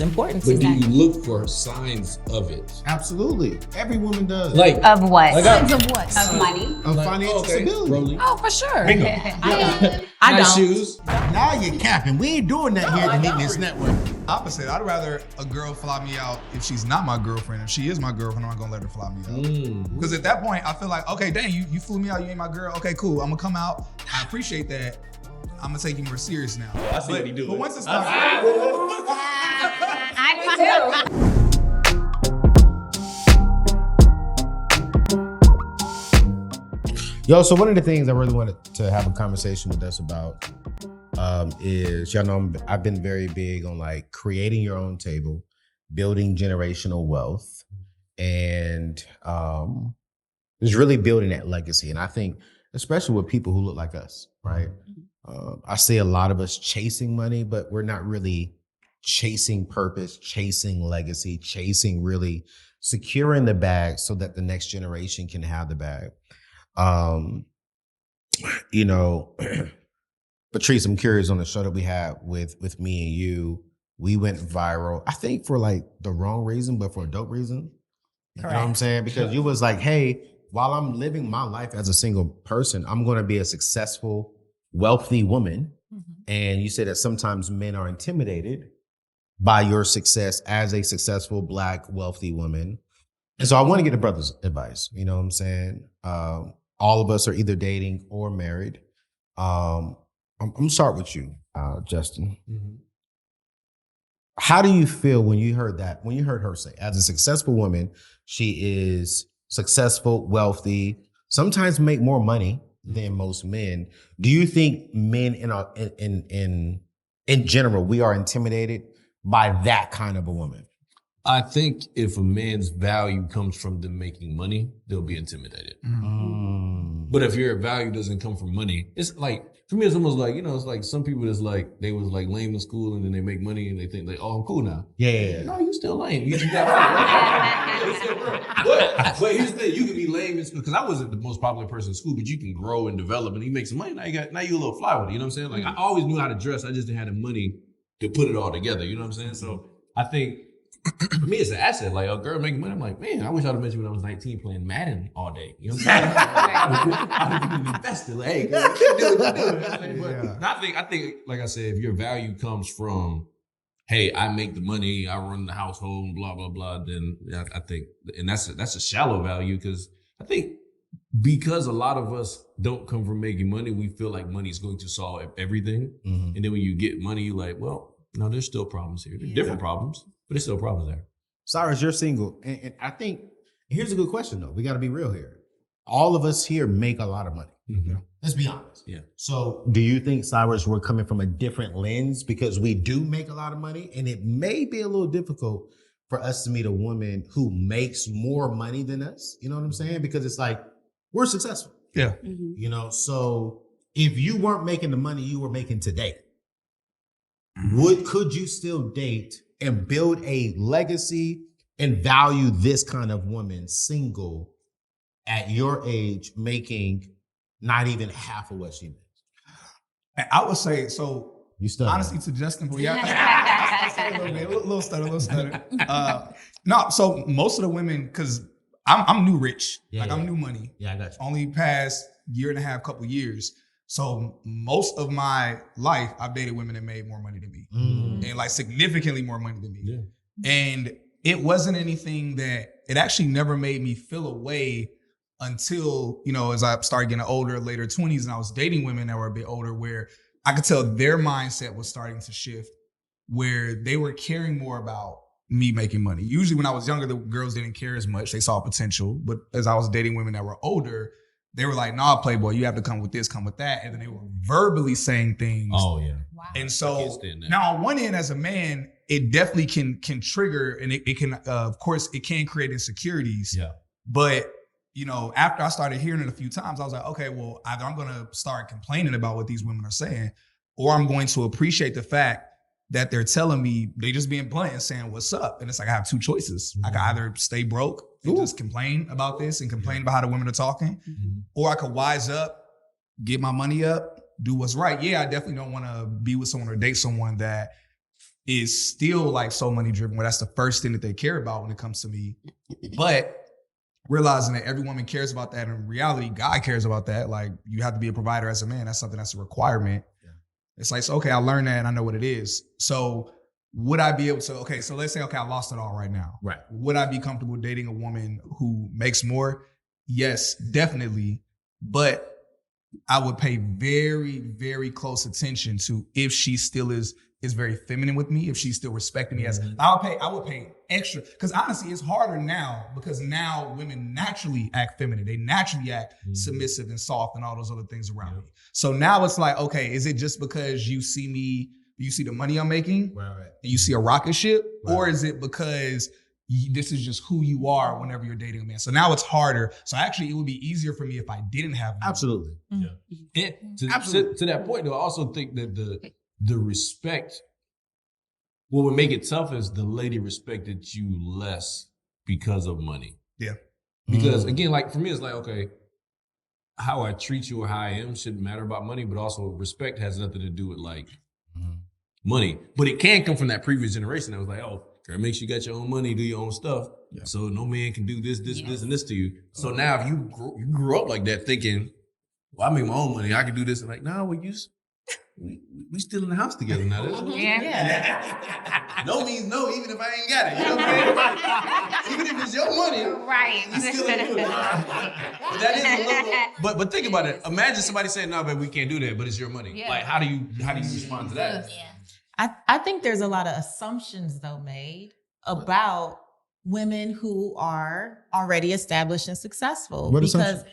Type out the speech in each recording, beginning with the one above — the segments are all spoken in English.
importance. But do you look for signs of it? Absolutely. Every woman does. Of what? Signs of what? Of money. Of financial stability. Rolling. Oh, for sure. I Nice don't. shoes. Now you're capping. We ain't doing that here at the Neatness Network. Opposite. I'd rather a girl fly me out if she's not my girlfriend. If she is my girlfriend, I'm not gonna let her fly me out. Because at that point, I feel like, okay, dang, you flew me out, you ain't my girl. Okay, cool. I'm gonna come out. I appreciate that. I'm gonna take you more serious now. I see what he doing. But once it starts, I do too. Yo, so one of the things I really wanted to have a conversation with us about is, y'all know I've been very big on like creating your own table, building generational wealth, and just really building that legacy. And I think, especially with people who look like us, right? I see a lot of us chasing money, but we're not really chasing purpose, chasing legacy, chasing really securing the bag so that the next generation can have the bag. You know, Patrice, I'm curious, on the show that we had with me and you, we went viral, I think for like the wrong reason, but for a dope reason. You know what I'm saying? Because you was like, hey, while I'm living my life as a single person, I'm going to be a successful, wealthy woman. And you said that sometimes men are intimidated by your success as a successful Black, wealthy woman. And so I want to get a brother's advice. You know what I'm saying? All of us are either dating or married. I'm gonna start with you, Justin. How do you feel when you heard that? When you heard her say, as a successful woman, she is successful, wealthy, sometimes make more money than most men. Do you think men in general, we are intimidated by that kind of a woman? I think if a man's value comes from them making money, they'll be intimidated. But if your value doesn't come from money, it's like, for me, it's almost like, you know, it's like some people that's like, they was like lame in school and then they make money and they think like, oh, I'm cool now. Yeah. No, you still lame. You got money. But here's the thing, you can be lame in school, because I wasn't the most popular person in school, but you can grow and develop and you make some money. Now you a little fly with it, you know what I'm saying? Like I always knew how to dress, I just didn't have the money to put it all together, you know what I'm saying? So I think, for me, it's an asset. Like a girl making money, I'm like, man, I wish I'd have met you when I was 19 playing Madden all day. You know what I'm saying? I would have been invested. Like, hey, girl, keep doing what you're doing. But I think, like I said, if your value comes from, hey, I make the money, I run the household, blah, blah, blah, then I think, and that's a shallow value, because I think because a lot of us don't come from making money, we feel like money is going to solve everything. And then when you get money, you're like, well, no, there's still problems here. There's different problems, but there's still problems there. Cyrus, you're single. And I think, here's a good question though. We got to be real here. All of us here make a lot of money. Let's be honest. Yeah. So do you think, Cyrus, we're coming from a different lens because we do make a lot of money? And it may be a little difficult for us to meet a woman who makes more money than us. You know what I'm saying? Because it's like, we're successful. yeah. You know, so if you weren't making the money you were making today, could you still date and build a legacy and value this kind of woman single at your age, making not even half of what she makes? I would say, so You stutter. honestly, to Justin, a little stutter. No, so most of the women, because I'm new rich, I'm new money. Yeah, I got you. Only past year and a half, couple years. So most of my life, I've dated women that made more money than me, and like significantly more money than me. Yeah. And it wasn't anything it actually never made me feel a way until, you know, as I started getting older, later 20s, and I was dating women that were a bit older, where I could tell their mindset was starting to shift, where they were caring more about me making money. Usually when I was younger, the girls didn't care as much. They saw potential. But as I was dating women that were older, they were like, nah, Playboy, you have to come with this, come with that. And then they were verbally saying things. Oh, yeah. Wow. And so now on one end, as a man, it definitely can trigger, and it can, of course, it can create insecurities. Yeah. But, you know, after I started hearing it a few times, I was like, okay, well, either I'm going to start complaining about what these women are saying, or I'm going to appreciate the fact that they're telling me, they just being blunt and saying, what's up? And it's like, I have two choices. I can either stay broke and just complain about this and complain about how the women are talking, or I could wise up, get my money up, do what's right. Yeah, I definitely don't want to be with someone or date someone that is still like so money driven, where that's the first thing that they care about when it comes to me. But realizing that every woman cares about that, and in reality, God cares about that. Like, you have to be a provider as a man. That's something that's a requirement. Yeah. It's like, so, okay, I learned that and I know what it is. So would I be able to, okay, so let's say, okay, I lost it all right now. Right. Would I be comfortable dating a woman who makes more? Yes, definitely. But I would pay very, very close attention to if she still is very feminine with me, if she's still respecting me as I would pay extra. Because honestly, it's harder now because now women naturally act feminine. They naturally act submissive and soft and all those other things around me. So now it's like, okay, is it just because you see the money I'm making, and you see a rocket ship, or is it because this is just who you are whenever you're dating a man? So now it's harder. So actually, it would be easier for me if I didn't have money. Absolutely. Yeah. And to that point, though, I also think that the respect, what would make it tough is the lady respected you less because of money. Yeah. Because again, like for me, it's like, okay, how I treat you or how I am shouldn't matter about money, but also respect has nothing to do with like money. But it can come from that previous generation that was like, oh, girl, make sure you got your own money, do your own stuff. Yeah. So no man can do this, and this to you. So now if you grew up like that thinking, well, I make my own money, I can do this. And like, no, we still in the house together now. No means no, even if I ain't got it. You know what I'm saying? Even if it's your money, right? You still ain't doing it. That is a little. But think about it. Imagine somebody saying, "No, baby, we can't do that," but it's your money. Yeah. Like, how do you respond to that? Yeah. I think there's a lot of assumptions though made about women who are already established and successful. Because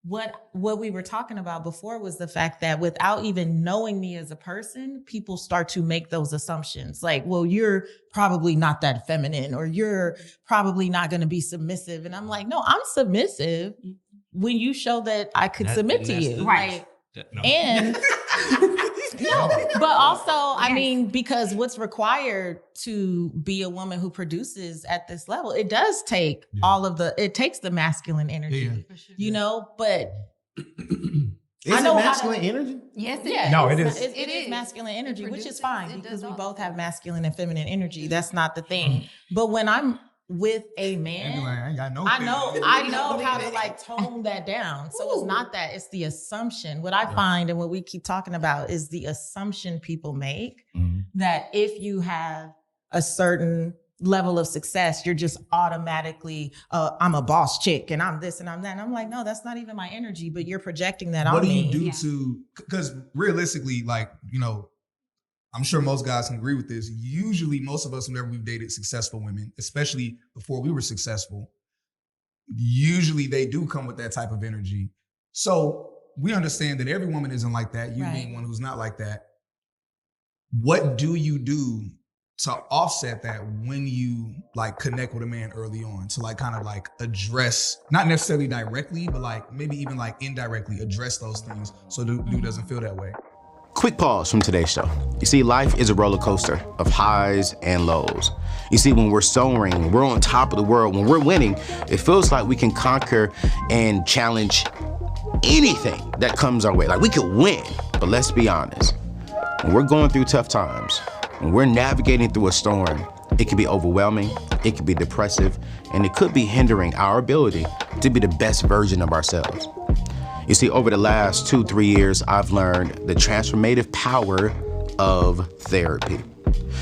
what we were talking about before was the fact that without even knowing me as a person, people start to make those assumptions. Like, well, you're probably not that feminine, or you're probably not going to be submissive. And I'm like, no, I'm submissive when you show that I could submit to you. Right. No. And no, but also, I mean, because what's required to be a woman who produces at this level, it does take it takes the masculine energy, you know, but is it masculine energy? Yes, it is. No, it is. It is masculine energy, which is fine because we both have masculine and feminine energy. That's not the thing. But when I'm with a man, I know how to like tone that down. So it's not that, it's the assumption. What I find and what we keep talking about is the assumption people make that if you have a certain level of success, you're just automatically, I'm a boss chick and I'm this and I'm that. And I'm like, no, that's not even my energy, but you're projecting that on me. What do you do because realistically, like, you know, I'm sure most guys can agree with this. Usually, most of us, whenever we've dated successful women, especially before we were successful, usually they do come with that type of energy. So we understand that every woman isn't like that. You being one who's not like that. What do you do to offset that when you like connect with a man early on to like kind of like address, not necessarily directly, but like maybe even like indirectly address those things so the dude doesn't feel that way? Quick pause from today's show. You see, life is a roller coaster of highs and lows. You see, when we're soaring, we're on top of the world, when we're winning, it feels like we can conquer and challenge anything that comes our way. Like we could win, but let's be honest. When we're going through tough times, when we're navigating through a storm, it can be overwhelming, it can be depressive, and it could be hindering our ability to be the best version of ourselves. You see, over the last 2-3 years, I've learned the transformative power of therapy.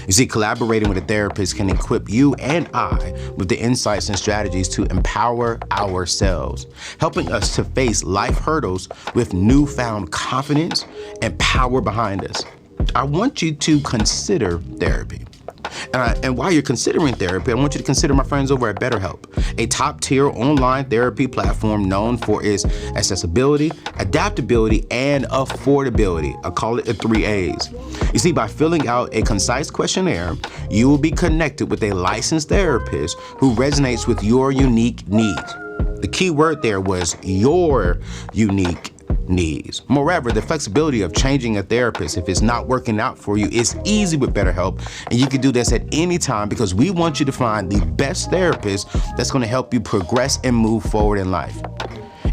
You see, collaborating with a therapist can equip you and I with the insights and strategies to empower ourselves, helping us to face life hurdles with newfound confidence and power behind us. I want you to consider therapy. And while you're considering therapy, I want you to consider my friends over at BetterHelp, a top-tier online therapy platform known for its accessibility, adaptability, and affordability. I call it the 3 A's. You see, by filling out a concise questionnaire, you will be connected with a licensed therapist who resonates with your unique needs. The key word there was your unique needs. Moreover, the flexibility of changing a therapist if it's not working out for you is easy with BetterHelp, and you can do this at any time because we want you to find the best therapist that's going to help you progress and move forward in life.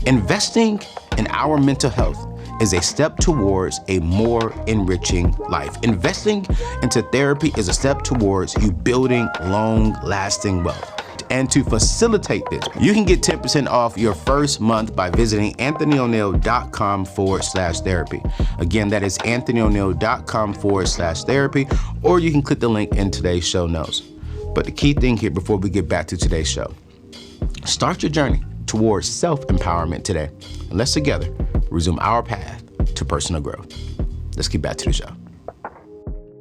Investing in our mental health is a step towards a more enriching life. Investing into therapy is a step towards you building long-lasting wealth. And to facilitate this, you can get 10% off your first month by visiting anthonyoneal.com/therapy. Again, that is anthonyoneal.com/therapy, or you can click the link in today's show notes. But the key thing here before we get back to today's show, start your journey towards self-empowerment today. And let's together resume our path to personal growth. Let's get back to the show.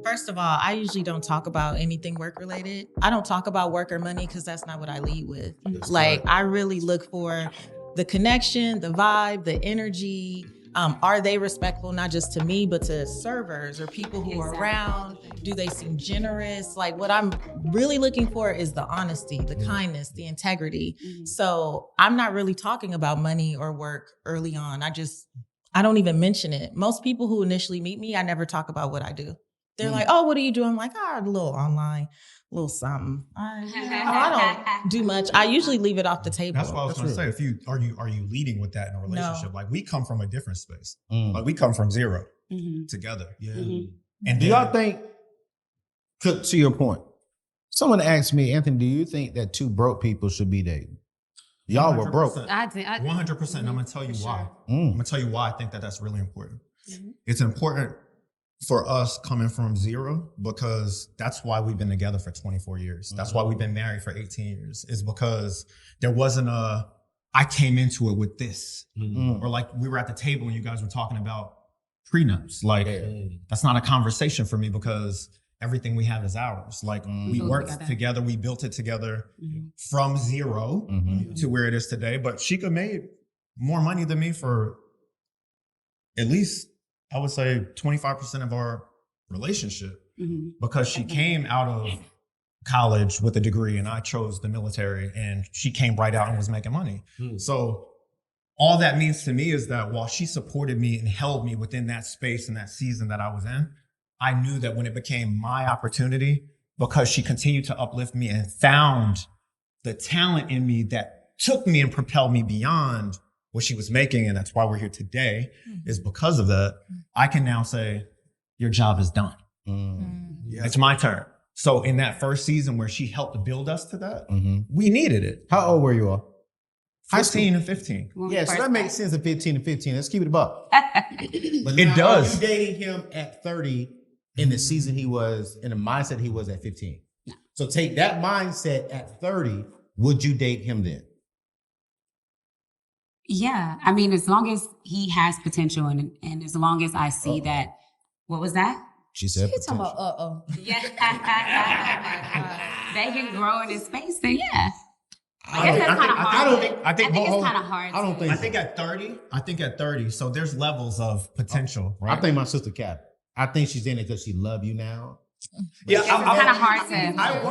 First of all, I usually don't talk about anything work related. I don't talk about work or money because that's not what I lead with. I really look for the connection, the vibe, the energy. Are they respectful, not just to me, but to servers or people who are around? Do they seem generous? Like, what I'm really looking for is the honesty, the kindness, the integrity. So I'm not really talking about money or work early on. I don't even mention it. Most people who initially meet me, I never talk about what I do. They're like, oh, what do you do? I'm like, a little online, a little something. I don't do much. I usually leave it off the table. That's what I was going to say. Are you leading with that in a relationship? No. Like, we come from a different space. Like, we come from zero together. Yeah. And do y'all think, to your point, someone asked me, Anthony, do you think that two broke people should be dating? Y'all were broke. 100%. And I'm going to tell you why. I'm going to tell you why I think that that's really important. It's important for us coming from zero, because that's why we've been together for 24 years. That's why we've been married for 18 years, is because there wasn't I came into it with this. Or like we were at the table and you guys were talking about prenups. Like, that's not a conversation for me because everything we have is ours. Like, we worked together, we built it together from zero to where it is today. But Sheikah made more money than me for at least, I would say, 25% of our relationship, because she came out of college with a degree and I chose the military, and she came right out and was making money. So all that means to me is that while she supported me and held me within that space and that season that I was in, I knew that when it became my opportunity, because she continued to uplift me and found the talent in me that took me and propelled me beyond what she was making, and that's why we're here today, is because of that, I can now say, your job is done. It's my turn. So in that first season where she helped build us to that, we needed it. How old were you all? 15 and 15. Yeah, so that makes sense at 15 and 15. Let's keep it above. It does. Are you dating him at 30 in the season he was, in the mindset he was at 15? No. So take that mindset at 30, would you date him then? Yeah, I mean, as long as he has potential and as long as I see that, what was that? She said She's talking about, Yeah. They can grow in his space, then yeah. I guess that's kind of hard. I think it's kind of hard. I think at 30, so there's levels of potential, right? I think my sister Cap, I think she's in it because she love you now. Yeah, it's kind of hard to.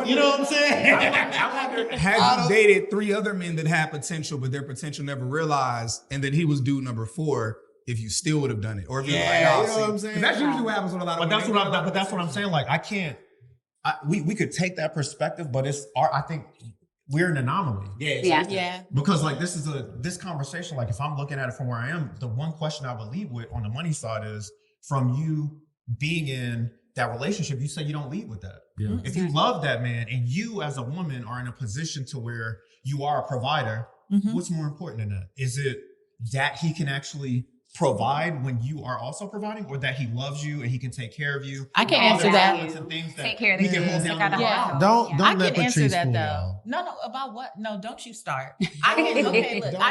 You know what I'm saying? I wonder, have you dated 3 other men that had potential, but their potential never realized, and then he was dude number 4? If you still would have done it, or if you were like, you know what I'm saying? That's usually what happens with a lot of. But that's what I'm saying. Like, I can't. We could take that perspective, but I think we're an anomaly. Yeah. Because like this conversation, like if I'm looking at it from where I am, the one question I would lead with on the money side is, from you being in that relationship, you say you don't lead with that. Yeah. If you love that man and you as a woman are in a position to where you are a provider, what's more important than that? Is it that he can actually provide when you are also providing, or that he loves you and he can take care of you? I can answer that. Take care of the kids. Don't I let can answer Patrice that fool though. y'all. No, about what? No, don't you start. I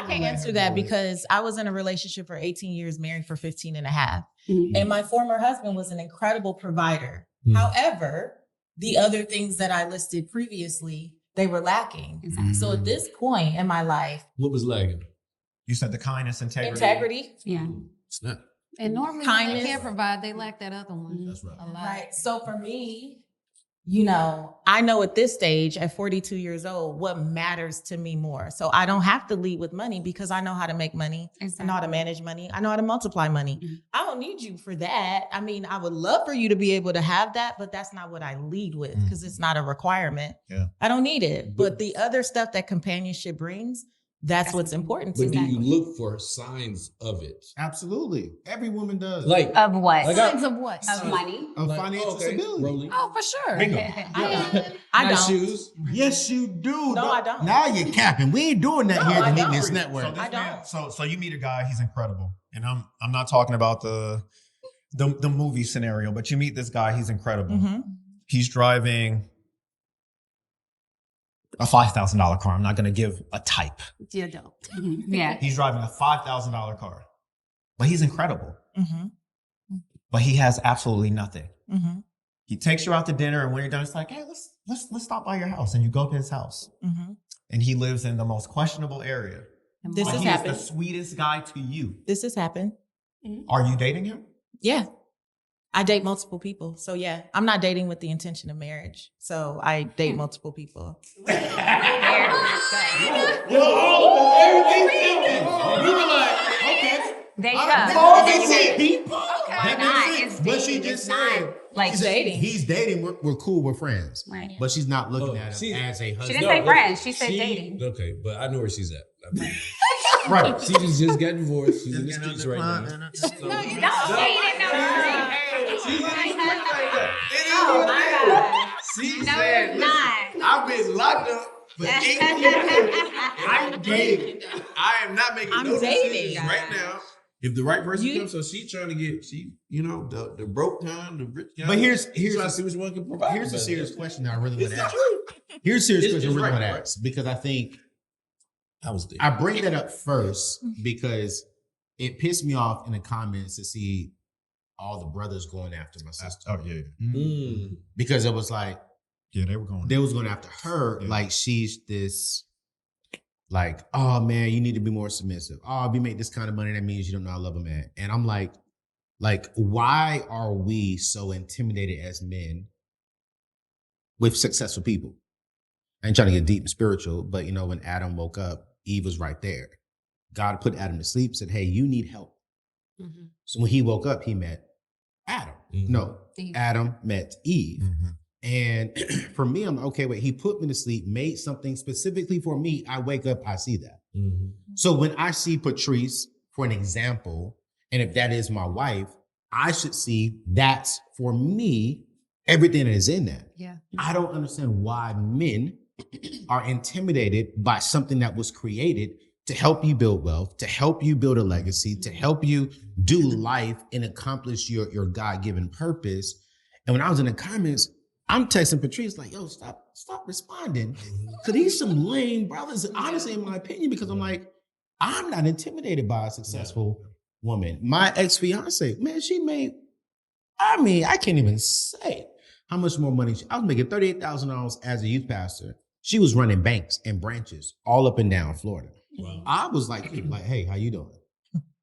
can answer that because I was in a relationship for 18 years, married for 15 and a half. And my former husband was an incredible provider. However, the other things that I listed previously, they were lacking. So at this point in my life, what was lacking? You said the kindness, integrity. Yeah. Snap. And normally when they can't provide, they lack that other one. That's right. A lot. Right. So for me, you know, I know at this stage, at 42 years old, what matters to me more. So I don't have to lead with money because I know how to make money. I know how to manage money. I know how to multiply money. I don't need you for that. I mean, I would love for you to be able to have that, but that's not what I lead with because it's not a requirement. Yeah. I don't need it. But the other stuff that companionship brings, That's what's important to But do me. you look for signs of it? Absolutely. Every woman does. Like Of what? Signs of what? Of money. of like, financial okay, stability. rolling. Oh, for sure. I Nice don't. shoes. Yes, you do. No, I don't. Now you're capping. We ain't doing that No, here I at the don't. Neatness Network. So this I man, don't. so you meet a guy, he's incredible. And I'm not talking about the movie scenario, but you meet this guy, he's incredible. Mm-hmm. He's driving a $5,000 car. I'm not going to give a type. You don't. Yeah. He's driving a $5,000 car, but he's incredible. Mm-hmm. But he has absolutely nothing. Mm-hmm. He takes you out to dinner, and when you're done, it's like, hey, let's stop by your house, and you go to his house. Mm-hmm. And he lives in the most questionable area. This But has he is happened. the sweetest guy to you. This has happened. Are you dating him? Yeah. I date multiple people. So yeah, I'm not dating with the intention of marriage. So I date multiple people. There you People. Why not? It's What she dating. just It's not said. like She said, dating. He's dating. We're cool. We're friends. Right. But she's not looking Oh, at him she- as a She husband. didn't say friends. She said dating. Okay, but I know where she's at. Right. She just got divorced. She's in the streets right now. No, you don't. Oh my God. She No, said, it's not. I've been locked up for 8 years. I'm dating. I am not making I'm no dating. decisions right now. If the right person You- comes, so she's trying to get, the broke kind, the rich kind. But here's she's trying to see which one can provide. Here's a better. serious question that I really want It's to the ask. truth. Here's a serious It's- question I it's really right, want to right. ask because I think I was there. I bring that up first because it pissed me off in the comments to see all the brothers going after my sister. Oh, yeah. Mm. Because it was like Yeah, they were going. they was going after her Yeah. like she's this, like, oh man, you need to be more submissive. Oh, if you make this kind of money, that means you don't know I love a man. And I'm like, why are we so intimidated as men with successful people? I ain't trying to get deep and spiritual, but when Adam woke up, Eve was right there. God put Adam to sleep, said, hey, you need help. Mm-hmm. So when he woke up, he met Adam. Mhm. No, Eve. Adam met Eve. Mhm. And for me, I'm like, okay, wait, he put me to sleep, made something specifically for me. I wake up, I see that. Mhm. So when I see Patrice, for an example, and if that is my wife, I should see that's for me, everything that is in that. Yeah. I don't understand why men are intimidated by something that was created to help you build wealth, to help you build a legacy, to help you do life and accomplish your God-given purpose. And when I was in the comments, I'm texting Patrice like, yo, stop responding. Cause these some lame brothers, honestly, in my opinion, because I'm like, I'm not intimidated by a successful woman. My ex-fiance, man, she made, I can't even say how much more money. I was making $38,000 as a youth pastor. She was running banks and branches all up and down Florida. Wow. I was like, hey, how you doing?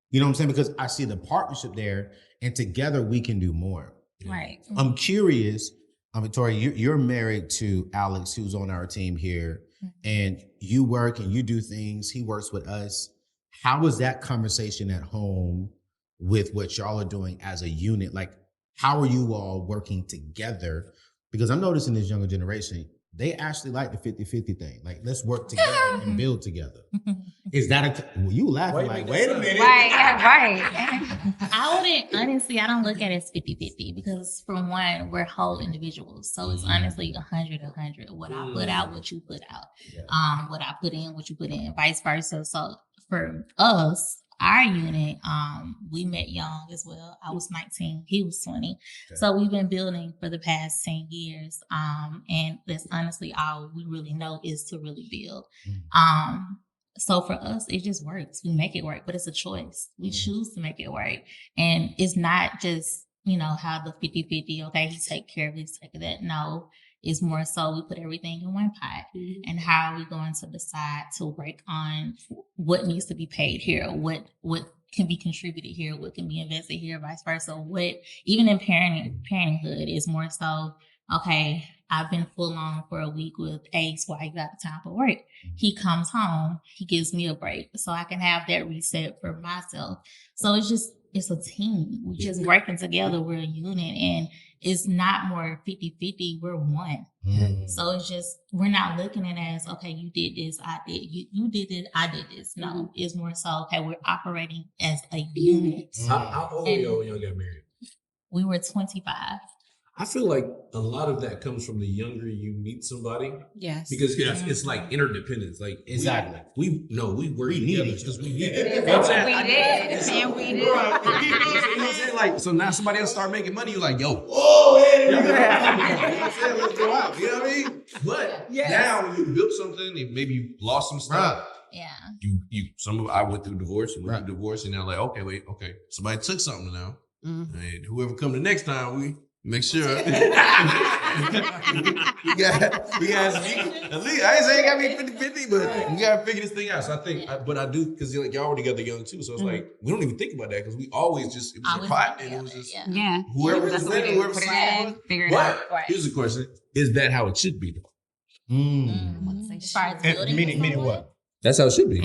You know what I'm saying? Because I see the partnership there and together we can do more. Right. I'm curious, Victoria, you're married to Alex, who's on our team here, and you work and you do things. He works with us. How was that conversation at home with what y'all are doing as a unit? Like, how are you all working together? Because I'm noticing this younger generation, they actually like the 50-50 thing. Like, let's work together and build together. Is that you laughing like, wait a minute. Right. Yeah, right. I don't look at it as 50-50 because from one, we're whole individuals. So it's honestly 100-100. What I put out, what you put out. What I put in, what you put in, vice versa. So for us, our unit, we met young as well. I was 19, he was 20. Okay. So we've been building for the past 10 years. And that's honestly all we really know is to really build. So for us, it just works. We make it work, but it's a choice. We choose to make it work. And it's not just, how the 50-50, okay, he take care of this, take care of that. No, it's more so we put everything in one pot. And how are we going to decide to work on what needs to be paid here, what can be contributed here, what can be invested here, vice versa. What, even in parenthood, is more so, okay, I've been full on for a week with Ace while he got the time for work. He comes home, he gives me a break so I can have that reset for myself. So it's a team. We're just working together. We're a unit. And it's not more 50-50. We're one. So it's just, we're not looking at it as, okay, you did this, I did, you did it, I did this. No, it's more so, okay, we're operating as a unit. How old were y'all when y'all got married? We were 25. I feel like a lot of that comes from the younger you meet somebody. Yes. Because it's like interdependence. Like Exactly. We work need together each because other. we need We did. And we did. You know what I'm saying? Like, so now somebody else start making money, you're like, yo, Oh, you know what I'm saying? Let's go out. You know what I mean? But now when you built something and maybe you lost some stuff. Yeah. I went through divorce and went through divorce, and they're like, okay, somebody took something now. And whoever come the next time, we make sure. we got at least, I ain't saying it got to be 50-50, but we got to figure this thing out. So I think, but I do, because y'all were together young too. So it's like, we don't even think about that because we always just, it was a pot and it was just whoever was winning, whoever put it said in, figure it out. But here's the question: is that how it should be? As far as building Meaning what? That's how it should be.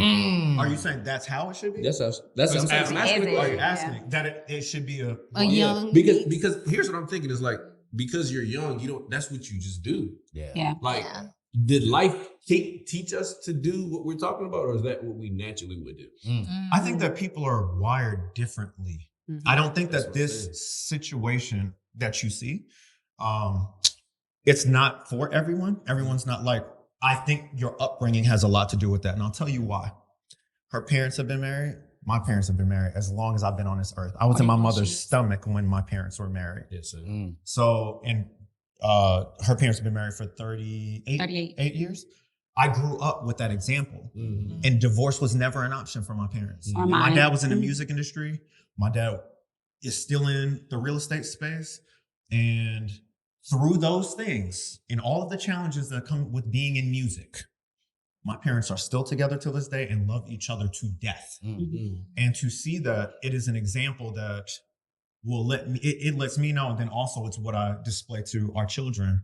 Are you saying that's how it should be? That's how I'm asking the Are question. you asking that it should be A young because here's what I'm thinking is like, because you're young, that's what you just do. Yeah. Like, did life teach us to do what we're talking about, or is that what we naturally would do? I think that people are wired differently. I don't think that this situation that you see, it's not for everyone. Everyone's not like, I think your upbringing has a lot to do with that. And I'll tell you why. Her parents have been married. My parents have been married as long as I've been on this earth. I was in my mother's stomach when my parents were married. Yes, sir. So, and her parents have been married for 38 years. I grew up with that example. And divorce was never an option for my parents. My dad was in the music industry. My dad is still in the real estate space. And through those things and all of the challenges that come with being in music, my parents are still together to this day and love each other to death. And to see that, it is an example that will it lets me know, and then also it's what I display to our children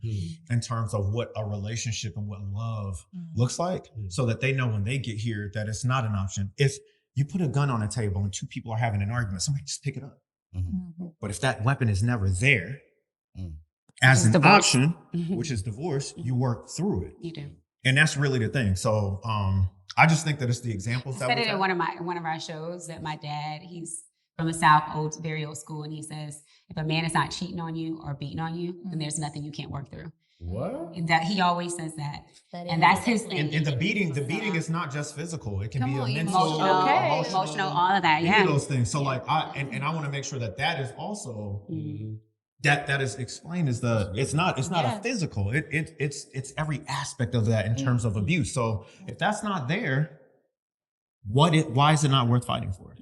in terms of what a relationship and what love looks like, so that they know when they get here that it's not an option. If you put a gun on a table and two people are having an argument, somebody just pick it up. But if that weapon is never there, as an option, which is divorce, you work through it. You do. And that's really the thing. So I just think that it's the examples that I said it in one of our shows that my dad, he's from the South, very old school, and he says, if a man is not cheating on you or beating on you, then there's nothing you can't work through. What? And that he always says that. And that's his thing. And the beating is not just physical. It can be a mental, emotional, all of that. Any of those things. So like I want to make sure that is also that is explained as it's not a physical. It's every aspect of that in terms of abuse. So if that's not there, why is it not worth fighting for?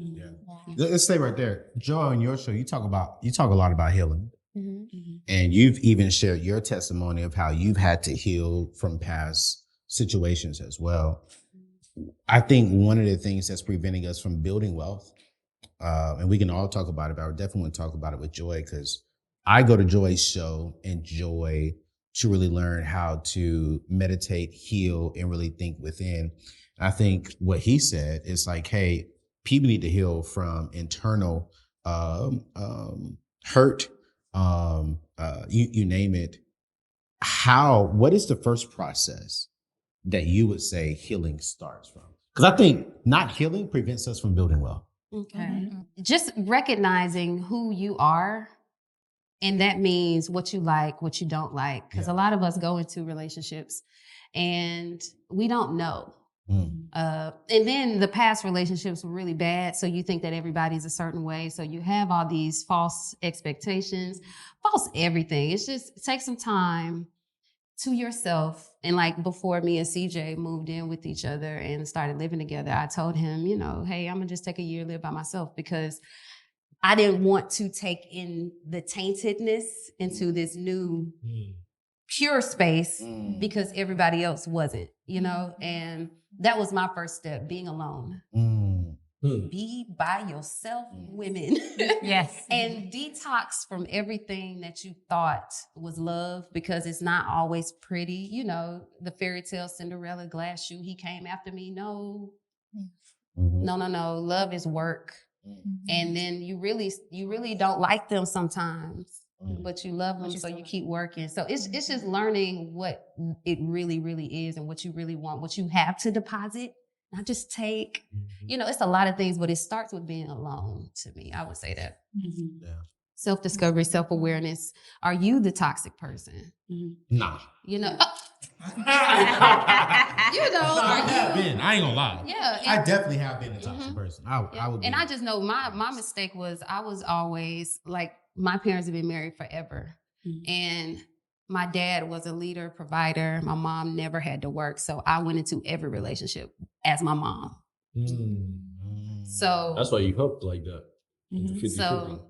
Let's stay right there. Joy, on your show, you talk a lot about healing. And you've even shared your testimony of how you've had to heal from past situations as well. I think one of the things that's preventing us from building wealth, and we can all talk about it, but I definitely want to talk about it with Joy, because I go to Joy's show and Joy to really learn how to meditate, heal, and really think within. I think what he said is like, hey, people need to heal from internal hurt, you name it. What is the first process that you would say healing starts from? Because I think not healing prevents us from building wealth. Okay. Just recognizing who you are. And that means what you like, what you don't like. Because a lot of us go into relationships and we don't know. And then the past relationships were really bad. So you think that everybody's a certain way. So you have all these false expectations, false everything. It's just take some time to yourself. And like before me and CJ moved in with each other and started living together, I told him, hey, I'm gonna just take a year, live by myself, because I didn't want to take in the taintedness into this new pure space because everybody else wasn't, and that was my first step, being alone. Be by yourself, women. Yes. And detox from everything that you thought was love, because it's not always pretty. The fairy tale Cinderella glass shoe, he came after me. No. Love is work. And then you really don't like them sometimes. but you love them, so you keep working. So it's just learning what it really, really is and what you really want, what you have to deposit, not just take. You know, it's a lot of things, but it starts with being alone to me. I would say that. Yeah. Self-discovery, self-awareness. Are you the toxic person? Nah. You know, I have been. I ain't gonna lie. Yeah. I definitely have been a toxic person. I would be. And I just know my mistake was I was always like, my parents have been married forever. And my dad was a leader, provider. My mom never had to work. So I went into every relationship as my mom. So that's why you hooked like that. So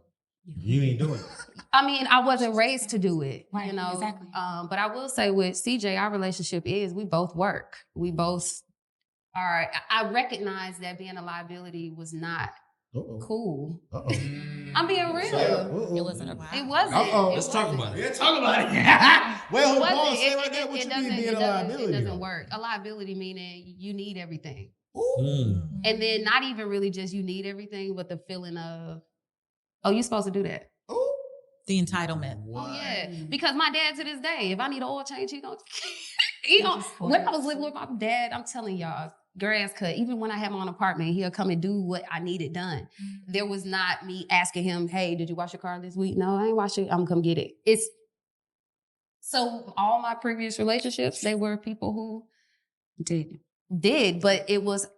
you ain't doing it. I mean, I wasn't raised to do it, Right, you know. exactly. But I will say with CJ, our relationship is we both work. We both are. I recognize that being a liability was not cool. I'm being real. It wasn't a It wasn't. Let's talk about it. Yeah, talk about it. Well, Paul, say right there what you mean being a liability. It doesn't work. A liability meaning you need everything. Ooh. And then not even really just you need everything, but the feeling of, oh, you're supposed to do that. Ooh. The entitlement. Oh, yeah. Because my dad to this day, if I need an oil change, he gonna when I was living with my dad, I'm telling y'all, grass cut, even when I had my own apartment, he'll come and do what I needed done. There was not me asking him, hey, did you wash your car this week? No, I ain't washed it. I'm gonna come get it. So all my previous relationships, they were people who did, but it was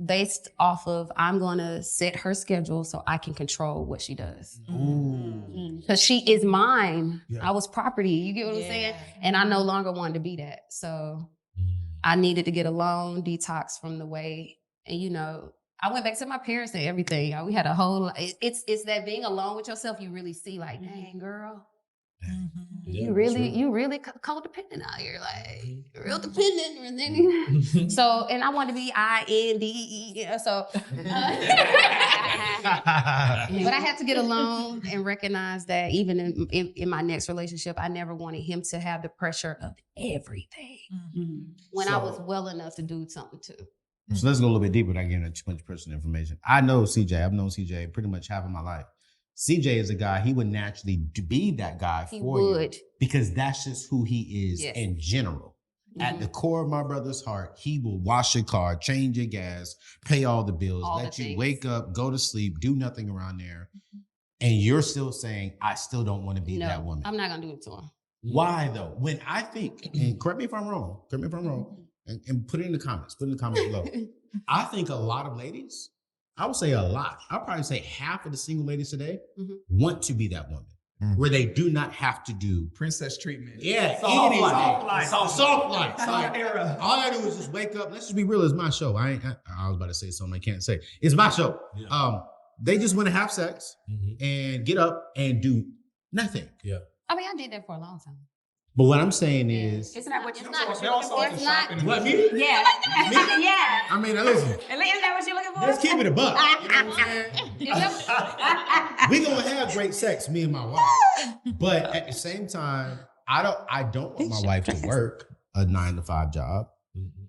based off of I'm gonna set her schedule so I can control what she does. Because she is mine. Yeah. I was property. You get what I'm saying? And I no longer wanted to be that. So I needed to get a long detox from the way, and you know, I went back to my parents and everything. We had a whole. It's that being alone with yourself. You really see, like, dang, girl. You really codependent out here, like real dependent. And then, so, and I wanted to be INDE, so. But I had to get alone and recognize that even in my next relationship, I never wanted him to have the pressure of everything when I was well enough to do something too. So let's go a little bit deeper without getting into too much personal information. I know CJ. I've known CJ pretty much half of my life. CJ is a guy, he would naturally be that guy for you. Because that's just who he is in general. At the core of my brother's heart, he will wash your car, change your gas, pay all the bills, let you wake up, go to sleep, do nothing around there. And you're still saying, I still don't want to be that woman. I'm not going to do it to him. Why though? When I think, and correct me if I'm wrong, and put it in the comments below. I think a lot of ladies, I would say a lot. I'll probably say half of the single ladies today want to be that woman, where they do not have to do Princess treatment. Yeah, soft life. Era. All I do is just wake up. Let's just be real. It's my show. I was about to say something I can't say. It's my show. Yeah. They just want to have sex and get up and do nothing. Yeah. I mean, I did that for a long time. But what I'm saying is, Isn't that what you're They're looking also for? into shopping. what, me? Yeah. Yeah. I mean, listen, Isn't that what you're looking for? let's keep it a buck. You know what I'm saying? We gonna have great sex, me and my wife. But at the same time, I don't want my wife to work a 9-to-5 job.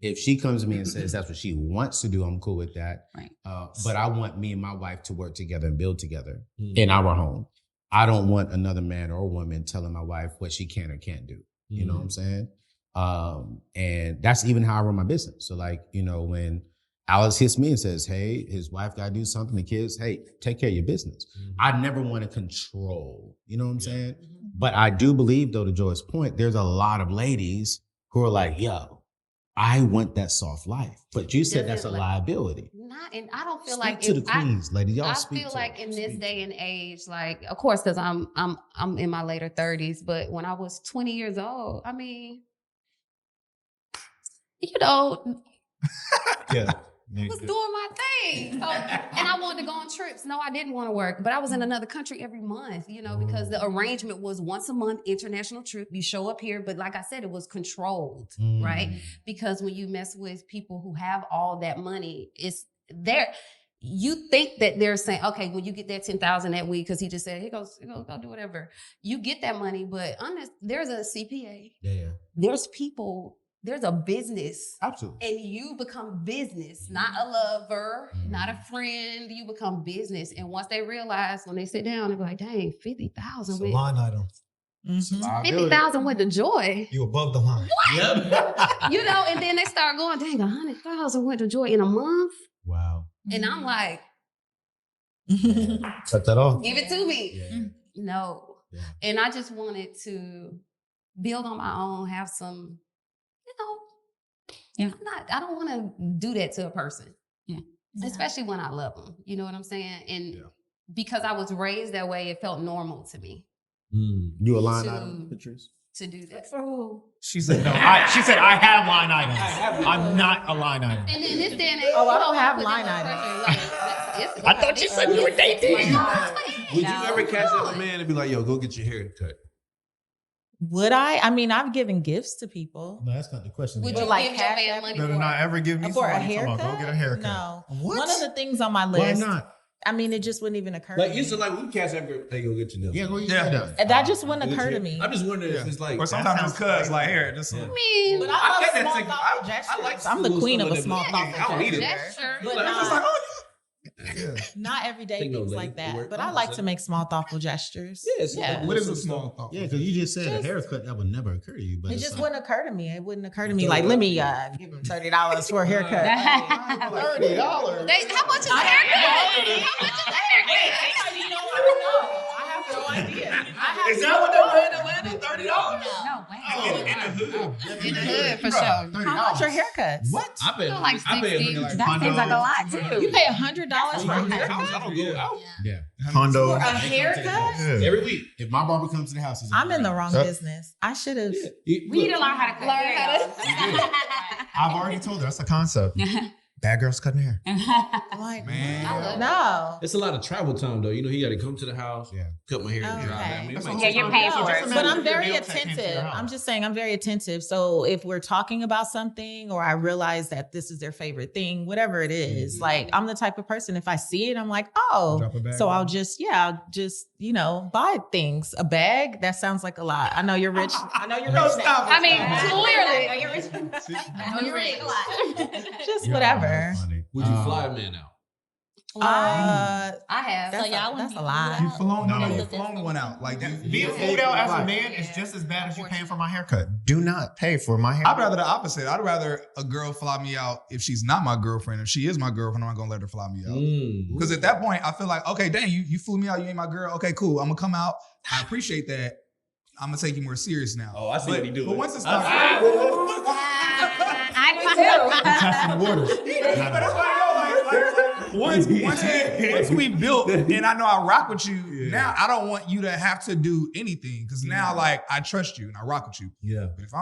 If she comes to me and says that's what she wants to do, I'm cool with that. Right. But I want me and my wife to work together and build together in our home. I don't want another man or woman telling my wife what she can or can't do. You know what I'm saying? And that's even how I run my business. So like, you know, when Alex hits me and says, hey, his wife got to do something, the kids, hey, take care of your business. I never want to control, you know what I'm saying? But I do believe, though, to Joy's point, there's a lot of ladies who are like, yo, I want that soft life. But you said that's a liability. And I don't feel Speak like to the queens, lady. Y'all speak to I feel like them. in this day and age, like, of course, because I'm in my later 30s, but when I was 20 years old, I mean, you know, Yeah. I was doing my thing. So, and I wanted to go on trips. No, I didn't want to work, but I was in another country every month, you know, because the arrangement was once a month, international trip. You show up here, but like I said, it was controlled, right? Because when you mess with people who have all that money, it's there. You think that they're saying, okay, when you get that $10,000 that week, because he just said, he goes, go do whatever. You get that money, but there's a CPA. Yeah. There's people there's a business. Absolutely. And you become business, not a lover, not a friend. You become business. And once they realize, when they sit down, they're like, dang, 50,000 It's a line item. 50,000 with the joy. You above the line. Yep. You know, and then they start going, dang, 100,000 went to joy in a month. Wow. And I'm like, Cut that off. give it to me. Yeah. No. Yeah. And I just wanted to build on my own, have some, I don't want to do that to a person. Yeah. Especially when I love them. You know what I'm saying? And because I was raised that way, it felt normal to me You a line item, Patrice? to do that. For who? She said no. She said I have line items. I'm not a line item. And in this day and age, Oh, I you don't have put line that items. pressure, like, I thought you said you were dating. Would you ever catch up a man and be like, yo, go get your hair cut? Would I? I mean, I've given gifts to people. No, that's not the question. Would But you like give your cash man app- money No, for no, not it? ever give me For a somebody talking about, haircut? Go get a haircut. No. What? One of the things on my Why list. not? I mean, it just wouldn't even occur Like, to used me. to like, we catch up, hey, go get your nails. Yeah, go get Yeah. your done. And that just wouldn't occur to me. I'm just wondering if it's like, Or sometimes it's cuz like here, just I mean, But I I get love that small thing. thoughtful I gestures. like I'm the little queen of stuff a like small that. thoughtful I don't need it. gesture. But Like, not, it's like, oh, not everyday Take no things limit. like It that. work. But I like to make small thoughtful gestures. yes. Yeah. what is a small thought? Yeah, because you just said a haircut that would never occur to you. But It it's just like, wouldn't occur to me. It wouldn't occur to me like, let me give him $30 for a haircut. $30. how much is a haircut? You know, I don't know. I have no idea. Is that what they're paying Atlanta? $30? No, wait. In the hood, for sure. How much are haircuts? What? I pay, Like I pay 60. $100. That seems like a lot too. You pay $100 for a haircut? I don't go out Yeah. Condo. For a haircut? Yeah. every week. If my barber comes to the house, he's I'm in the wrong Yep. business. I should have. We need to learn how to cut hair. I've already told her that's a concept. Bad girls cutting hair. Like, Man. no. It's a lot of travel time though. You know, he got to come to the house, cut my hair, and Okay. drive. I mean, it might Yeah, you're paying for it. But I'm very attentive. I'm just saying I'm very attentive. So if we're talking about something or I realize that this is their favorite thing, whatever it is, like I'm the type of person, if I see it, I'm like, oh, Drop a bag. so I'll just, buy things. A bag, that sounds like a lot. I know you're rich. I know you're rich. stop. I mean, clearly. Just whatever. would you fly a man out? I have. That's So y'all wouldn't that's be a lot. You flown, No. you flown one out. Like Being fooled out as a man is just as bad as you paying for my haircut. Do not pay for my haircut. I'd rather the opposite. I'd rather a girl fly me out if she's not my girlfriend. If she is my girlfriend, I'm not gonna let her fly me out. Because at that point, I feel like, okay, dang, you flew me out. You ain't my girl. Okay, cool. I'm gonna come out. I appreciate that. I'm gonna take you more serious now. Oh, I see what he doing. But once it starts, I the waters. once we built and I know I rock with you, now I don't want you to have to do anything because now like I trust you and I rock with you. Yeah. But if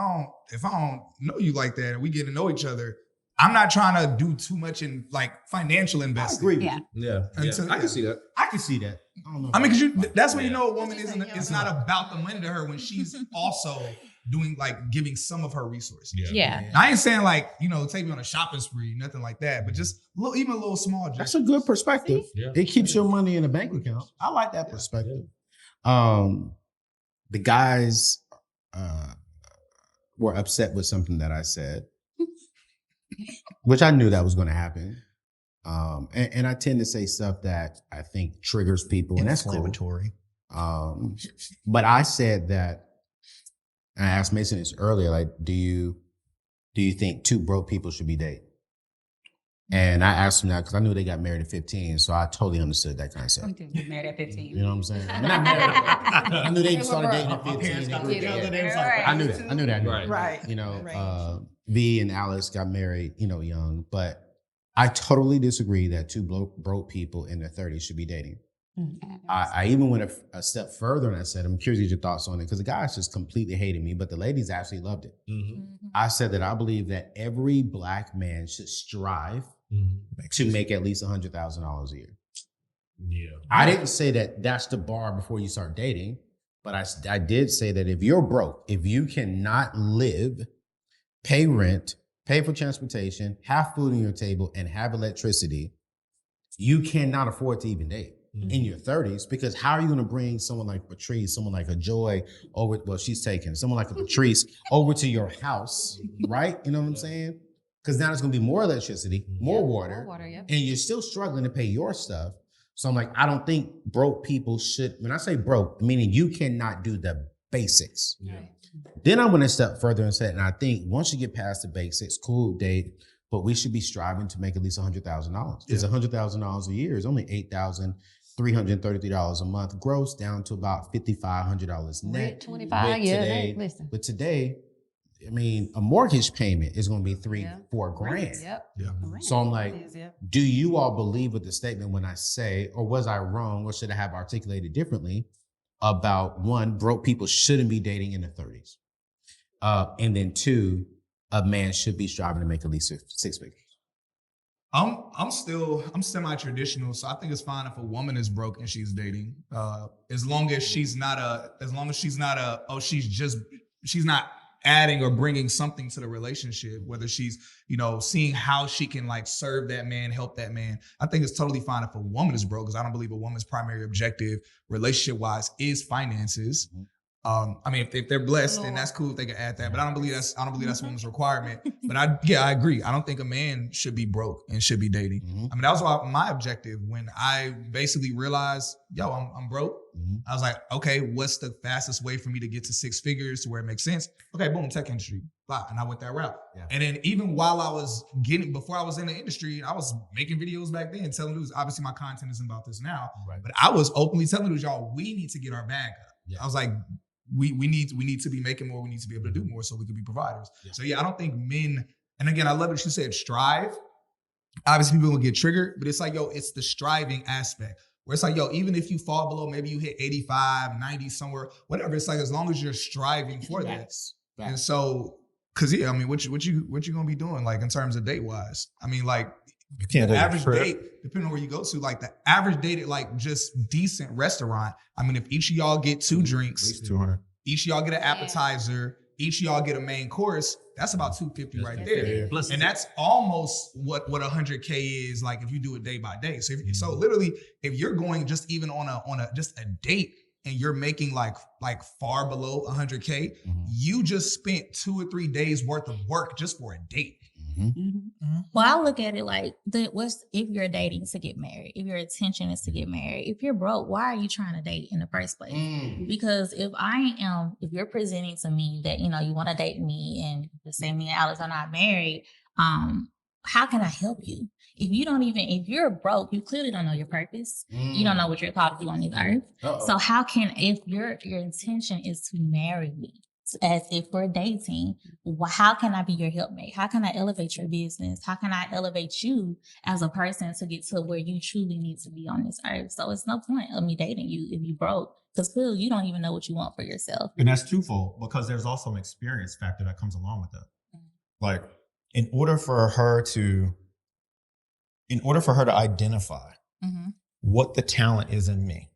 I don't know you like that and we get to know each other, I'm not trying to do too much in like financial investing. I agree. Yeah. Yeah. Until- I can see that. I can see that. I don't know. I mean, because that's when you know a woman isn't. It's not about the money to her when she's also doing like giving some of her resources. Yeah. And I ain't saying like take me on a shopping spree, nothing like that, but just even a little small. That's a good perspective. Yeah. It keeps your money in a bank account. I like that perspective. The guys were upset with something that I said, which I knew that was going to happen. And I tend to say stuff that I think triggers people, and that's cool. Inflammatory. But I said that, and I asked Mason this earlier, like, do you think two broke people should be dating? And I asked him that because I knew they got married at 15, so I totally understood that concept. We did get married at 15. You know what I'm saying? I mean, not married. I knew they started dating at 15. got They grew together, together. they was like, I knew that. I knew that. Right. Right. You know, Right. V and Alice got married, young, but I totally disagree that two broke people in their 30s should be dating. I even went a step further and I said, I'm curious to get your thoughts on it because the guys just completely hated me, but the ladies actually loved it. I said that I believe that every Black man should strive to make at least $100,000 a year. Yeah. I didn't say that that's the bar before you start dating, but I did say that if you're broke, if you cannot live, pay rent, pay for transportation, have food on your table, and have electricity, you cannot afford to even date. in your 30s, because how are you going to bring someone like Patrice, someone like a Joy over, well, she's taken, someone like a Patrice over to your house, right? You know what I'm saying? Because now there's going to be more electricity, more water, and you're still struggling to pay your stuff. So I'm like, I don't think broke people should, when I say broke, meaning you cannot do the basics. Yeah. Then I'm going to step further and say, and I think once you get past the basics, cool, date, but we should be striving to make at least $100,000. Because $100,000 a year is only $8,333 a month gross, down to about $5,500 net. 25 years. Listen. But today, I mean, a mortgage payment is going to be $4 grand. Yep. Yeah. So I'm like, do you all believe with the statement when I say, or was I wrong, or should I have articulated differently about, one, broke people shouldn't be dating in their 30s, and then two, a man should be striving to make at least six figures? I'm semi-traditional, so I think it's fine if a woman is broke and she's dating, as long as she's not adding or bringing something to the relationship, whether she's, seeing how she can like serve that man, help that man. I think it's totally fine if a woman is broke, because I don't believe a woman's primary objective relationship wise is finances. I mean, if they're blessed, then that's cool if they can add that. But I don't believe that's a woman's requirement. But I agree. I don't think a man should be broke and should be dating. I mean, that was my objective when I basically realized, I'm broke. I was like, okay, what's the fastest way for me to get to six figures to where it makes sense? Okay, boom, tech industry. Blah. And I went that route. Yeah. And then even while before I was in the industry, I was making videos back then, telling dudes, obviously my content isn't about this now, but I was openly telling dudes, y'all, we need to get our bag up. Yeah. I was like, we need to be making more. We need to be able to do more so we can be providers. Yeah. So I don't think men, and again, I love what you said, strive. Obviously people will get triggered, but it's like, it's the striving aspect where it's like, even if you fall below, maybe you hit 85, 90 somewhere, whatever. It's like, as long as you're striving for that. Right. And so, cause I mean, what you gonna be doing like in terms of date wise? I mean, like, you can't the average date, depending on where you go to, like the average date at like just decent restaurant. I mean, if each of y'all get 2 drinks, at least 200. Each of y'all get an appetizer, each of y'all get a main course, that's about $250 right there. Plus, and that's almost what 100K is like if you do it day by day. So so literally, if you're going just even on a just a date and you're making like far below 100K, you just spent 2 or 3 days worth of work just for a date. Well, I look at it like, if you're dating to get married, if your intention is to get married, if you're broke, why are you trying to date in the first place? Because if you're presenting to me that, you want to date me and the same me and Alex are not married, how can I help you? If you're broke, you clearly don't know your purpose. You don't know what you're called to do on this earth. So if your intention is to marry me, as if we're dating, how can I be your helpmate? How can I elevate your business? How can I elevate you as a person to get to where you truly need to be on this earth? So it's no point of me dating you if you broke, because clearly you don't even know what you want for yourself. And that's twofold, because there's also an experience factor that comes along with that. Like, in order for her to identify what the talent is in me,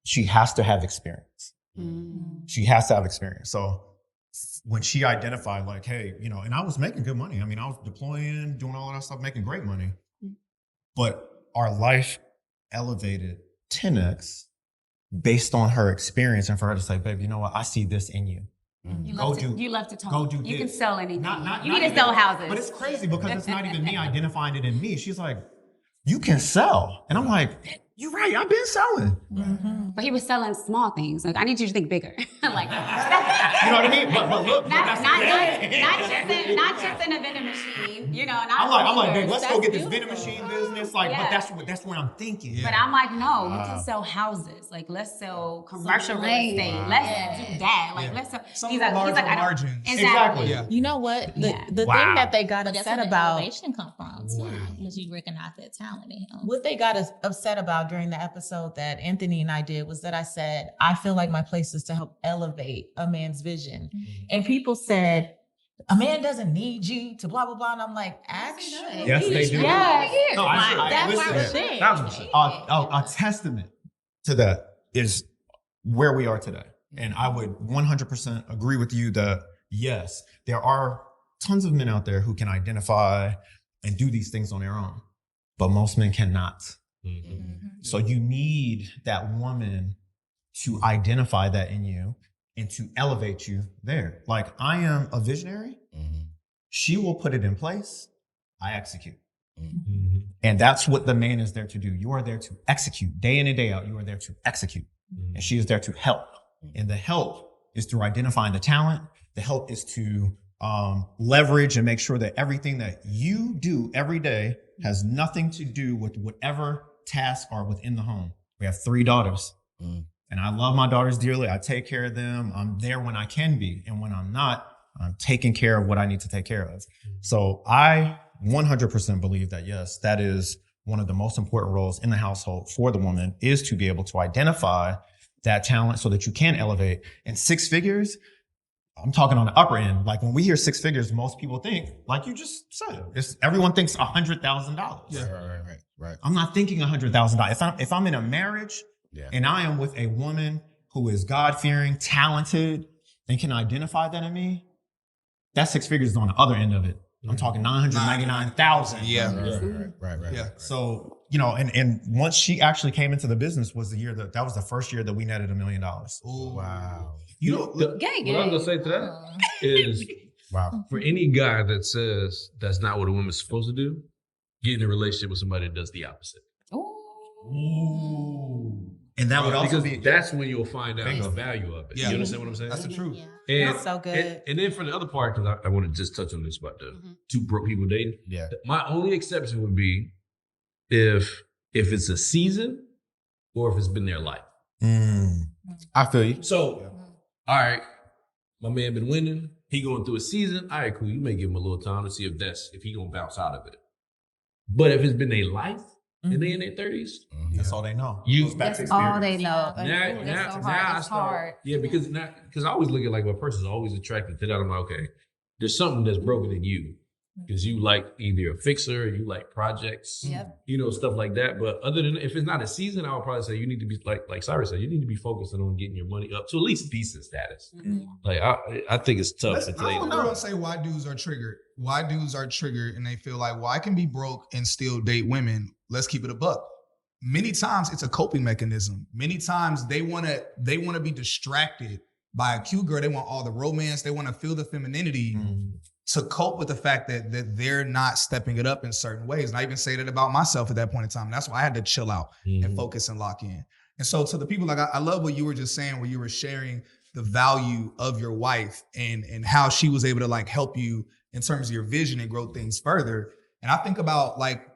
she has to have experience. She has to have experience. So when she identified like, hey, and I was making good money. I mean, I was deploying, doing all of that stuff, making great money. But our life elevated 10x based on her experience, and for her to say, babe, you know what? I see this in you. You love to talk. Go do you this. can sell anything. You need to sell houses. But it's crazy because it's not even me identifying it in me. She's like, you can sell. And I'm like, you're right. I've been selling. But he was selling small things. Like, I need you to think bigger. Like, you know what I mean? But look, not just in a vending machine. I'm like, babe, let's go get this vending machine business. Like, but that's what I'm thinking. But I'm like, no, you can sell houses. Like, let's sell commercial real estate. Let's do that. Like, let's sell. He's like, margins. Exactly. Yeah. You know what? The thing that they got upset about. That's where the innovation come from too, because you recognize that talent in him. What they got us upset about during the episode that Anthony and I did was that I said, I feel like my place is to help elevate a man's vision. And people said, a man doesn't need you to blah, blah, blah. And I'm like, actually. Yes, they do. Yes. No, That's why we're saying. A testament to that is where we are today. And I would 100% agree with you that, yes, there are tons of men out there who can identify and do these things on their own, but most men cannot. So you need that woman to identify that in you and to elevate you there. Like, I am a visionary. She will put it in place. I execute. And that's what the man is there to do. You are there to execute day in and day out. You are there to execute. And she is there to help. And the help is through identifying the talent. The help is to leverage and make sure that everything that you do every day has nothing to do with whatever tasks are within the home. We have 3 daughters. And I love my daughters dearly. I take care of them. I'm there when I can be. And when I'm not, I'm taking care of what I need to take care of. So I 100% believe that, yes, that is one of the most important roles in the household for the woman, is to be able to identify that talent so that you can elevate. And 6 figures, I'm talking on the upper end. Like, when we hear 6 figures, most people think, like you just said, everyone thinks $100,000. Yeah, right. I'm not thinking $100,000. If I'm in a marriage and I am with a woman who is God-fearing, talented, and can identify that in me, that 6 figures is on the other end of it. I'm talking 999,000. Right. Yeah. So, and once she actually came into the business was the year that was the first year that we netted $1 million. Oh, wow. What I'm gonna say to that is, for any guy that says that's not what a woman's supposed to do, get in a relationship with somebody that does the opposite. Ooh. And that would also be, that's when you'll find out the value of it. You understand what I'm saying? That's the truth. And, That's so good. And then for the other part, because I want to just touch on this about the 2 broke people dating. Yeah. My only exception would be if it's a season or if it's been their life. I feel you. So, all right, my man been winning. He going through a season. All right, cool. You may give him a little time to see if he gonna bounce out of it. But if it's been their life and they in their 30s, that's all they know. That's all they know. Now I start. Yeah, because I always look at, like, a person's always attracted to that. I'm like, okay, there's something that's broken in you. Because you like either a fixer, or you like projects, stuff like that. But other than, if it's not a season, I would probably say you need to be, like Cyrus said, you need to be focusing on getting your money up to at least decent status. Like, I think it's tough to tell you. I don't say why dudes are triggered. Why dudes are triggered and they feel like, well, I can be broke and still date women. Let's keep it a buck. Many times it's a coping mechanism. Many times they want to be distracted by a cute girl. They want all the romance. They want to feel the femininity. To cope with the fact that they're not stepping it up in certain ways. And I even say that about myself at that point in time. That's why I had to chill out and focus and lock in. And so to the people, like, I love what you were just saying, where you were sharing the value of your wife and how she was able to, like, help you in terms of your vision and grow things further. And I think about, like,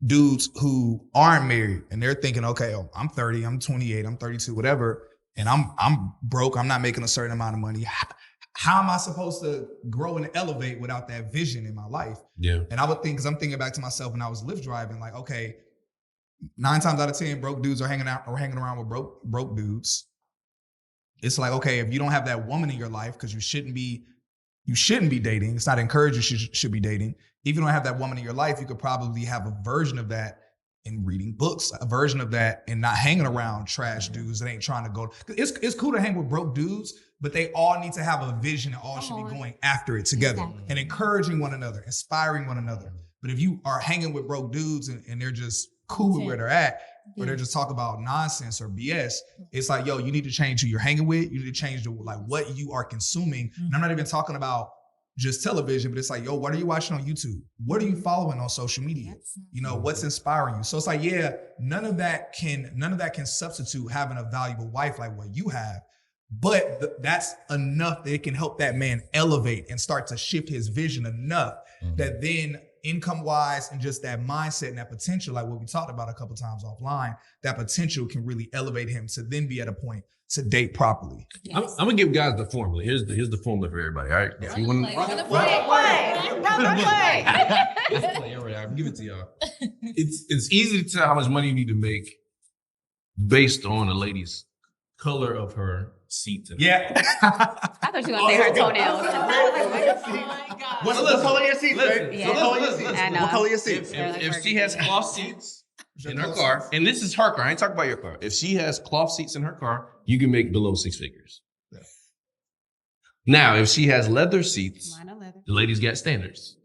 dudes who aren't married and they're thinking, okay, I'm 30, I'm 28, I'm 32, whatever. And I'm broke. I'm not making a certain amount of money. How am I supposed to grow and elevate without that vision in my life? Yeah. And I would think, because I'm thinking back to myself when I was Lyft driving, like, okay, 9 times out of 10, broke dudes are hanging around with broke dudes. It's like, okay, if you don't have that woman in your life, because you shouldn't be dating. It's not encouraged you should be dating. If you don't have that woman in your life, you could probably have a version of that in reading books, a version of that in not hanging around trash dudes that ain't trying to go. It's cool to hang with broke dudes, but they all need to have a vision and all should be going after it together and encouraging one another, inspiring one another. But if you are hanging with broke dudes and they're just cool with where they're at, or they're just talking about nonsense or BS, it's like, yo, you need to change who you're hanging with. You need to change what you are consuming. And I'm not even talking about just television, but it's like, yo, what are you watching on YouTube? What are you following on social media? What's inspiring you? So it's like, yeah, none of that can substitute having a valuable wife like what you have. But that's enough that it can help that man elevate and start to shift his vision enough that then income-wise and just that mindset and that potential, like what we talked about a couple of times offline, that potential can really elevate him to then be at a point to date properly. I'm gonna give guys the formula. Here's the formula for everybody. All right. Play. I'll give it to y'all. It's easy to tell how much money you need to make based on a lady's color of her seat. Yeah. I thought you were going to say her toenails. What's the color of your seats, babe? Yeah. What color of your seats? I know. What color of your seats? If she has cloth seats in her car, and this is her car, I ain't talking about your car. If she has cloth seats in her car, you can make below 6 figures. Yeah. Now, if she has leather seats, the lady's got standards.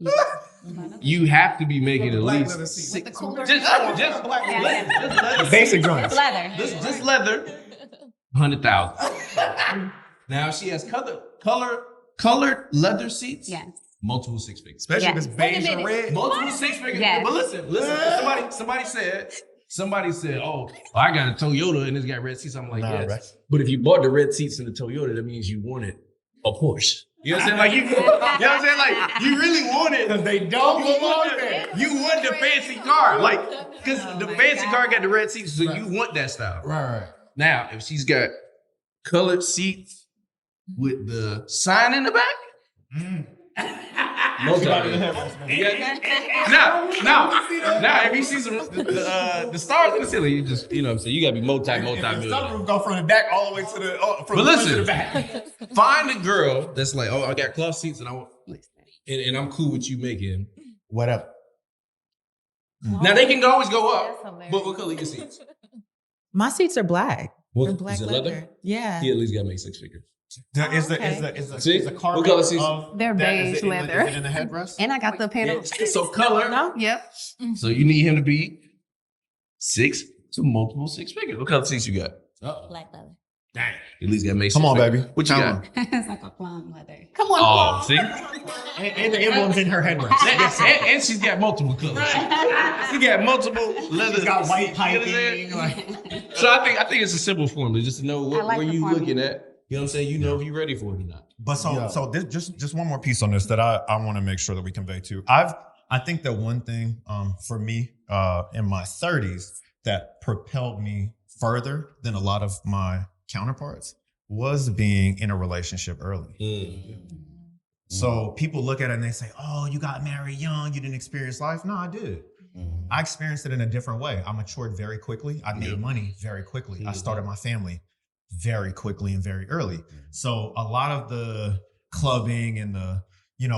you have to be making at Black least leather seats. six. With the cooler. Just leather. Basic joints. Leather. Just leather. 100,000. Now she has colored leather seats. Yes. Multiple six figures. Especially if Yes. it's beige and red. Multiple six figures. Yes. But listen. Somebody said, oh, I got a Toyota and it's got red seats. I'm like, yes. Right. But if you bought the red seats in the Toyota, that means you wanted a Porsche. You know what I'm saying? Like you know what I'm saying? Like you really want it. Because they don't You belong want there. You want the fancy car. Like, because the fancy car got the red seats, so you want that style. Right. Now, if she's got colored seats with the sign in the back, Now, if you see the stars in the ceiling, you just, you know what I'm saying? You gotta be multi-millionaire. Sunroof go from the back all the way to the from But the front to listen, the back. find a girl that's like, oh, I got cloth seats and I want, and I'm cool with you making. What up? Now they can always go That's up, hilarious. but what color your seats? My seats are black. What, They're black is it leather. leather? Yeah. He at least gotta make six figures. Is See? the carpet What color seats? of They're that- beige is it in leather. Is it in the headrest? And I got the panel. So color. No? Yep. So you need him to be 6 to multiple six figures. What color seats you got? Black leather. Dang. At least gotta make Come six on, figures. baby. What you Come got? It's like a plum leather. Come on, Oh, Paul. see? And the emblem's in her headrest. and she's got multiple colors. She got multiple leather. She's got white You know what I'm saying? piping. So I think it's a simple formula just to know I like where the you formula. looking at. You know what I'm saying? You know if you're ready for it or not. But so Yeah. so this just one more piece on this that I want to make sure that we convey too. I think that one thing for me in my 30s that propelled me further than a lot of my counterparts was being in a relationship early. So people look at it and they say, "Oh, you got married young, you didn't experience life." No, I did. I experienced it in a different way. I matured very quickly. I made money very quickly. I started my family very quickly and very early. So a lot of the clubbing and the,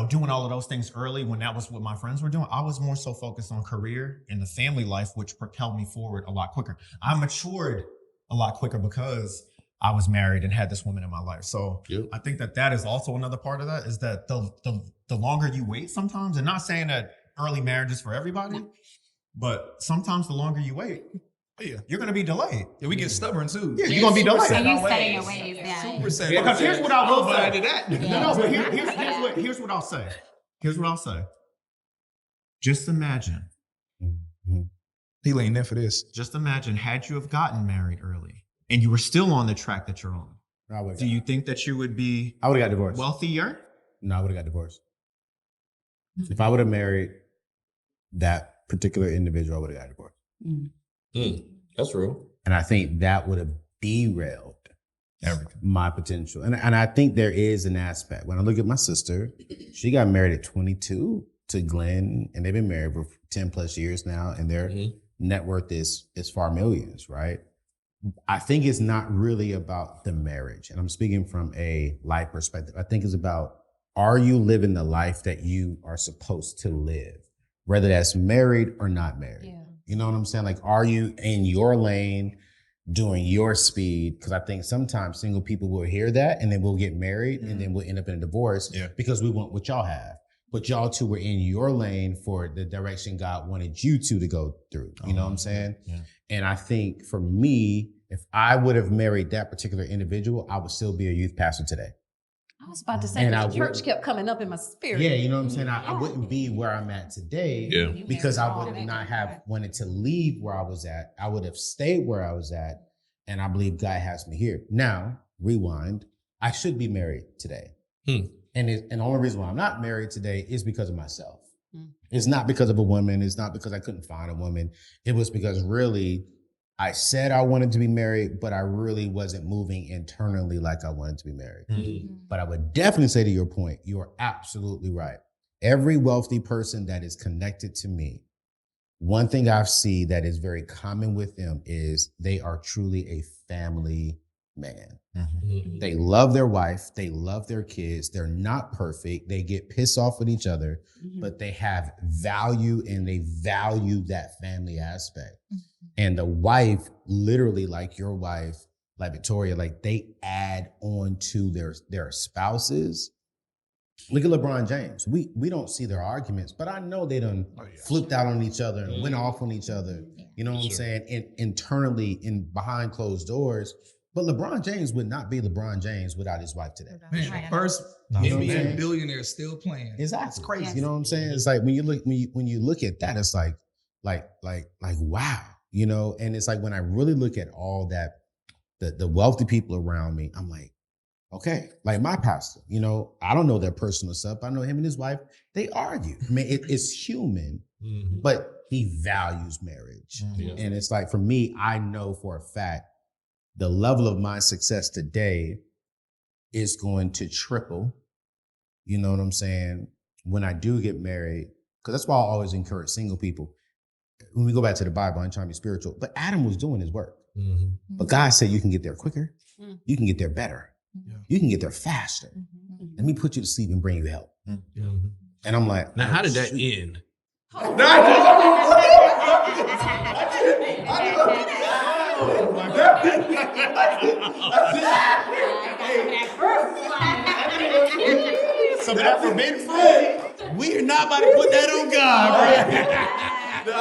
doing all of those things early when that was what my friends were doing, I was more so focused on career and the family life, which propelled me forward a lot quicker. I matured a lot quicker because I was married and had this woman in my life. So I think that is also another part of that, is that the longer you wait sometimes, and not saying that early marriage is for everybody, but sometimes the longer you wait, you're going to be delayed. Yeah, we get stubborn too. Yeah, you're going to be delayed. So you set in your ways. Yeah. Super sad. Because here's what I will say. that. No, but here's what I'll say. Here's what I'll say. Just imagine. He ain't there for this. Just imagine had you have gotten married early and you were still on the track that you're on. Do you think that you would be I would have got divorced. wealthier? No, I would have got divorced. If I would have married that particular individual, I would have got divorced. That's real. And I think that would have derailed Everything. my potential. And I think there is an aspect. When I look at my sister, she got married at 22 to Glenn, and they've been married for 10 plus years now, and their net worth is far millions, right? I think it's not really about the marriage. And I'm speaking from a life perspective. I think it's about, are you living the life that you are supposed to live, whether that's married or not married? Yeah. You know what I'm saying? Like, are you in your lane, doing your speed? Because I think sometimes single people will hear that and then we'll get married and then we'll end up in a divorce because we want what y'all have. But y'all two were in your lane for the direction God wanted you two to go through. You know what I'm saying? Yeah. And I think for me, if I would have married that particular individual, I would still be a youth pastor today. I was about to say, And the I church would- kept coming up in my spirit. Yeah, you know what I'm saying? I wouldn't be where I'm at today because I would have not have wanted to leave where I was at. I would have stayed where I was at. And I believe God has me here. Now, rewind, I should be married today. And the only reason why I'm not married today is because of myself. It's not because of a woman. It's not because I couldn't find a woman. It was because really I said I wanted to be married, but I really wasn't moving internally like I wanted to be married. But I would definitely say, to your point, you are absolutely right. Every wealthy person that is connected to me, one thing I've seen that is very common with them is they are truly a family man. They love their wife. They love their kids. They're not perfect. They get pissed off with each other, but they have value and they value that family aspect. And the wife, literally like your wife, like Victoria, like they add on to their spouses Look at LeBron James. We don't see their arguments, but I know they done flipped out on each other and went off on each other. You know what I'm saying? Internally, behind closed doors. But LeBron James would not be LeBron James without his wife today. Man, the first NBA billionaire still playing. Exactly. That's crazy. You know what I'm saying? It's like when you look at that, it's like wow. You know, and it's like when I really look at all that, the wealthy people around me, I'm like, okay, like my pastor, you know, I don't know their personal stuff. I know him and his wife, they argue. I mean, it's human, but he values marriage. And it's like, for me, I know for a fact, the level of my success today is going to triple, you know what I'm saying, when I do get married. Because that's why I always encourage single people. When we go back to the Bible, I'm trying to be spiritual, but Adam was doing his work. But God said you can get there quicker. You can get there better. You can get there faster. Let me put you to sleep and bring you help. And I'm like, now how did that end? Some of that forbidden fruit, we are not about to put that on God, bro.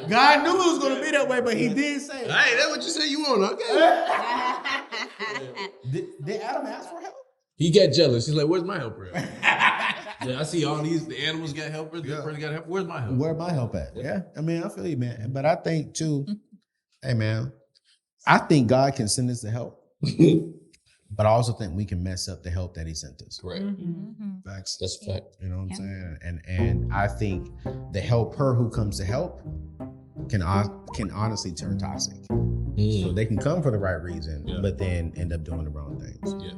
God knew it was going to be that way, but he did say it. Hey, that's what you say you want, okay. Did Adam ask for help? He got jealous. He's like, where's my helper at? I see all the animals got helpers, this person got help. Where's my help? Where my help at? Yeah. I mean, I feel you, man. But I think too, hey man, I think God can send us the help. But I also think we can mess up the help that he sent us. Correct. Facts. That's a fact. You know what I'm saying? And I think the helper who comes to help can honestly turn toxic. So they can come for the right reason, but then end up doing the wrong things. Yeah.